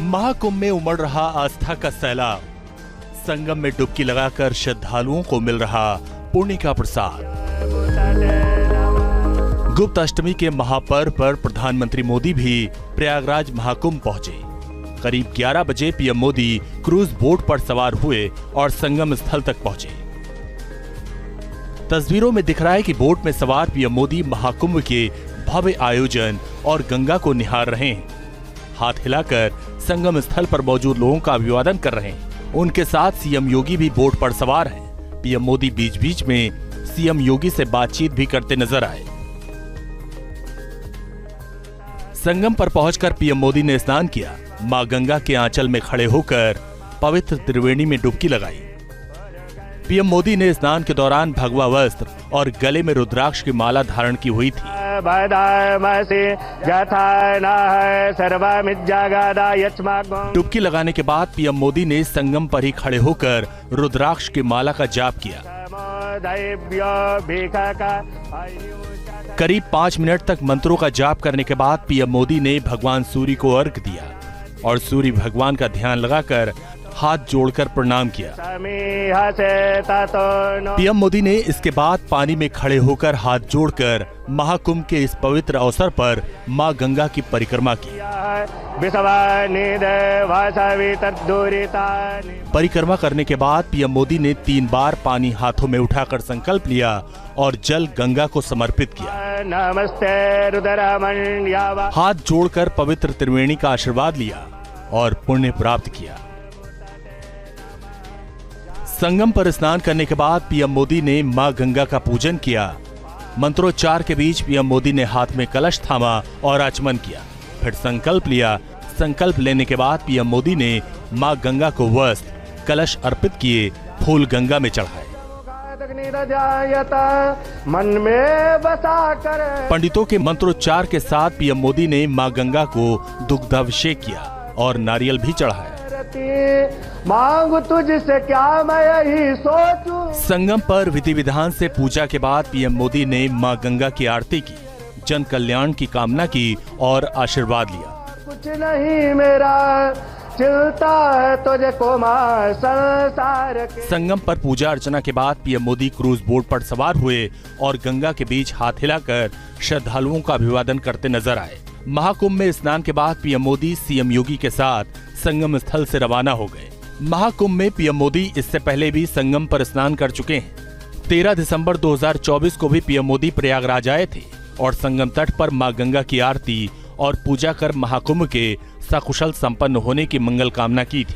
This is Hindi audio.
महाकुंभ में उमड़ रहा आस्था का सैलाब, संगम में डुबकी लगाकर श्रद्धालुओं को मिल रहा पुण्य का प्रसाद। गुप्त अष्टमी के महापर्व पर प्रधानमंत्री मोदी भी प्रयागराज महाकुंभ पहुंचे। करीब 11 बजे पीएम मोदी क्रूज बोट पर सवार हुए और संगम स्थल तक पहुंचे। तस्वीरों में दिख रहा है कि बोट में सवार पीएम मोदी महाकुंभ के भव्य आयोजन और गंगा को निहार रहे हैं। हाथ हिलाकर संगम स्थल पर मौजूद लोगों का अभिवादन कर रहे हैं। उनके साथ सीएम योगी भी बोट पर सवार हैं। पीएम मोदी बीच बीच में सीएम योगी से बातचीत भी करते नजर आए। संगम पर पहुंचकर पीएम मोदी ने स्नान किया। मां गंगा के आंचल में खड़े होकर पवित्र त्रिवेणी में डुबकी लगाई। पीएम मोदी ने स्नान के दौरान भगवा वस्त्र और गले में रुद्राक्ष की माला धारण की हुई थी। डुबकी लगाने के बाद पीएम मोदी ने संगम पर ही खड़े होकर रुद्राक्ष की माला का जाप किया। करीब 5 मिनट तक मंत्रों का जाप करने के बाद पीएम मोदी ने भगवान सूर्य को अर्घ्य दिया और सूर्य भगवान का ध्यान लगाकर हाथ जोड़कर प्रणाम किया। पीएम मोदी ने इसके बाद पानी में खड़े होकर हाथ जोड़कर महाकुंभ के इस पवित्र अवसर पर मां गंगा की परिक्रमा की। परिक्रमा करने के बाद पीएम मोदी ने 3 बार पानी हाथों में उठाकर संकल्प लिया और जल गंगा को समर्पित किया। हाथ जोड़कर पवित्र त्रिवेणी का आशीर्वाद लिया और पुण्य प्राप्त किया। संगम पर स्नान करने के बाद पीएम मोदी ने मां गंगा का पूजन किया। मंत्रोच्चार के बीच पीएम मोदी ने हाथ में कलश थामा और आचमन किया। फिर संकल्प लिया। संकल्प लेने के बाद पीएम मोदी ने मां गंगा को वस्त्र, कलश अर्पित किए, फूल गंगा में चढ़ाए। पंडितों के मंत्रोच्चार के साथ पीएम मोदी ने मां गंगा को दुग्धाभिषेक किया और नारियल भी चढ़ाया। मांगू तुझसे क्या मैं यही सोचूं। संगम पर विधि विधान से पूजा के बाद पीएम मोदी ने मां गंगा की आरती की, जन कल्याण की कामना की और आशीर्वाद लिया। कुछ नहीं मेरा चलता है तुझे को मां संसार के। संगम पर पूजा अर्चना के बाद पीएम मोदी क्रूज बोट पर सवार हुए और गंगा के बीच हाथ हिलाकर श्रद्धालुओं का अभिवादन करते नजर आए। महाकुंभ में स्नान के बाद पीएम मोदी सीएम योगी के साथ संगम स्थल से रवाना हो गए। महाकुंभ में पीएम मोदी इससे पहले भी संगम पर स्नान कर चुके हैं। 13 दिसंबर 2024 को भी पीएम मोदी प्रयागराज आए थे और संगम तट पर मां गंगा की आरती और पूजा कर महाकुंभ के सकुशल संपन्न होने की मंगल कामना की थी।